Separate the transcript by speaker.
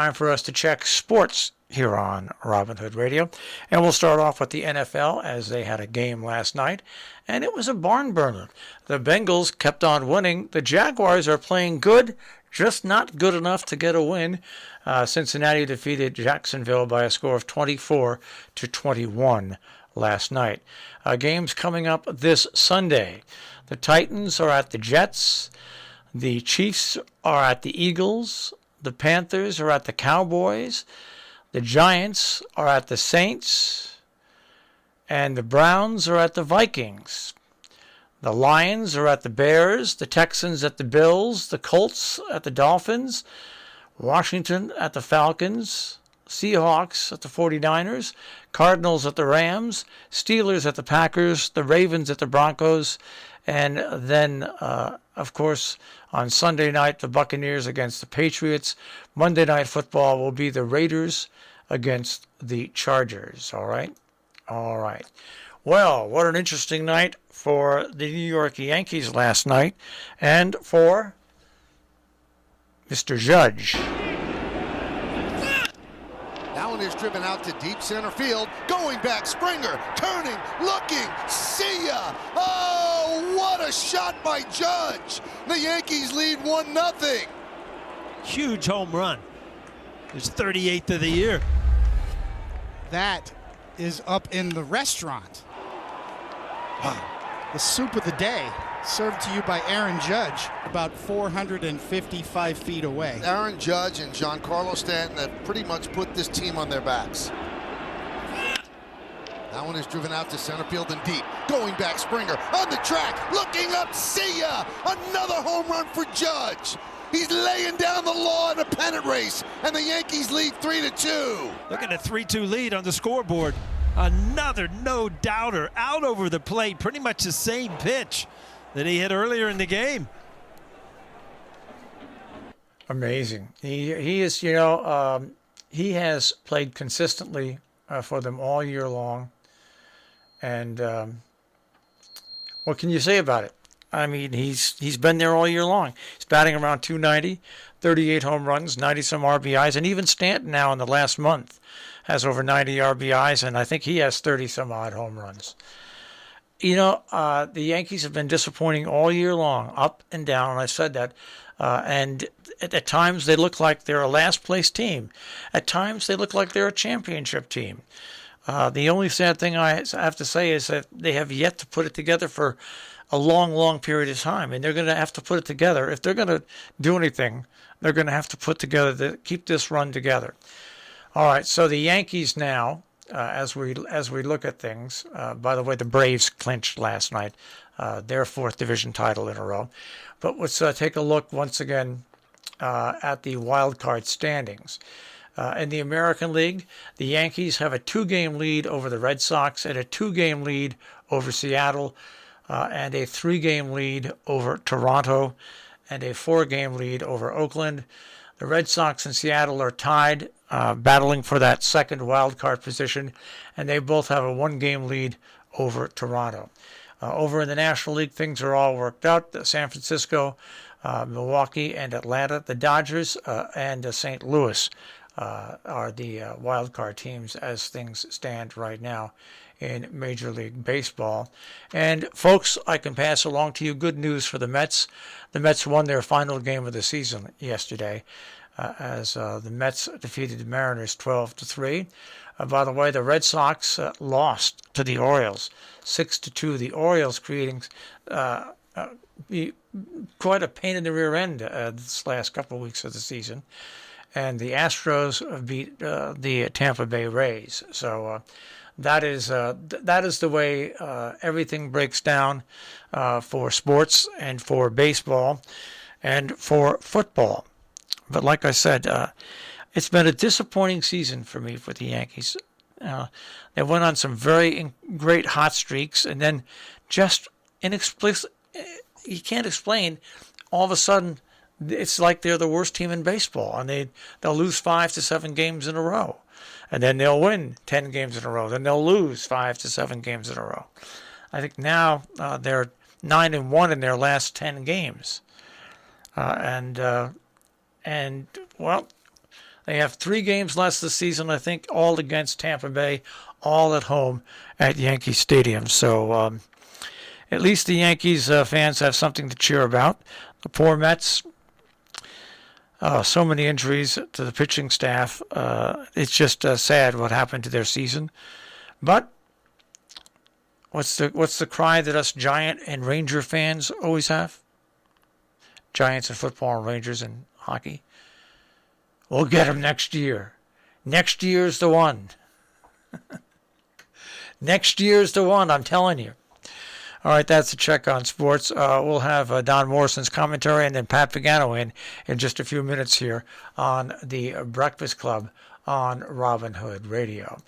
Speaker 1: Time for us to check sports here on Robin Hood Radio. And we'll start off with the NFL as they had a game last night, and it was a barn burner. The Bengals kept on winning. The Jaguars are playing good, just not good enough to get a win. Cincinnati defeated Jacksonville by a score of 24-21 last night. Games coming up this Sunday. The Titans are at the Jets. The Chiefs are at the Eagles. The Panthers are at the Cowboys. The Giants are at the Saints. And the Browns are at the Vikings. The Lions are at the Bears. The Texans at the Bills. The Colts at the Dolphins. Washington at the Falcons. Seahawks at the 49ers. Cardinals at the Rams. Steelers at the Packers. The Ravens at the Broncos. And then, of course, on Sunday night, the Buccaneers against the Patriots. Monday Night Football will be the Raiders against the Chargers. All right? All right. Well, what an interesting night for the New York Yankees last night and for Mr. Judge.
Speaker 2: That one is driven out to deep center field. Going back, Springer, turning, looking, see ya! Oh, what a shot by Judge! The Yankees lead 1-0.
Speaker 3: Huge home run. His 38th of the year.
Speaker 4: That is up in the restaurant. Wow. The soup of the day, served to you by Aaron Judge, about 455 feet away.
Speaker 2: Aaron Judge and Giancarlo Stanton have pretty much put this team on their backs. That one is driven out to center field and deep. Going back, Springer on the track, looking up, see ya! Another home run for Judge. He's laying down the law in a pennant race, and the Yankees lead 3-2.
Speaker 3: Look at a 3-2 lead on the scoreboard. Another no-doubter out over the plate. Pretty much the same pitch that he hit earlier in the game.
Speaker 1: Amazing. He is, he has played consistently for them all year long. And what can you say about it? I mean, he's been there all year long. He's batting around 290, 38 home runs, 90-some RBIs, and even Stanton now in the last month has over 90 RBIs, and I think he has 30-some-odd home runs. The Yankees have been disappointing all year long, up and down, and I said that. And at times they look like they're a last-place team. At times they look like they're a championship team. The only sad thing I have to say is that they have yet to put it together for a long, long period of time, and they're going to have to put it together. If they're going to do anything, they're going to have to put together keep this run together. All right, so the Yankees now, as we look at things. By the way, the Braves clinched last night, their fourth division title in a row. But let's take a look once again at the wild card standings. In the American League, the Yankees have a 2-game lead over the Red Sox and a 2-game lead over Seattle, and a 3-game lead over Toronto, and a 4-game lead over Oakland. The Red Sox and Seattle are tied, battling for that second wild card position, and they both have a 1-game lead over Toronto. Over in the National League, things are all worked out. San Francisco, Milwaukee, and Atlanta. The Dodgers and St. Louis are the wild card teams as things stand right now in Major League Baseball. And folks, I can pass along to you good news for the Mets. The Mets won their final game of the season yesterday as the Mets defeated the Mariners 12-3. By the way, the Red Sox lost to the Orioles 6-2. The Orioles creating quite a pain in the rear end this last couple of weeks of the season. And the Astros beat the Tampa Bay Rays. So that is the way everything breaks down for sports and for baseball and for football. But like I said, it's been a disappointing season for me for the Yankees. They went on some very great hot streaks, and then just inexplicable. You can't explain. All of a sudden, it's like they're the worst team in baseball, and they'll lose 5 to 7 games in a row, and then they'll win 10 games in a row. Then they'll lose 5 to 7 games in a row. I think now they're 9-1 in their last 10 games, and well, They have 3 games less this season, I think, all against Tampa Bay, all at home at Yankee Stadium. So at least the Yankees fans have something to cheer about. The poor Mets, so many injuries to the pitching staff. It's just sad what happened to their season. But what's the cry that us Giant and Ranger fans always have? Giants in football and Rangers in hockey. We'll get them next year. Next year's the one. Next year's the one, I'm telling you. All right, that's a check on sports. We'll have Don Morrison's commentary and then Pat Pagano in just a few minutes here on the Breakfast Club on Robin Hood Radio.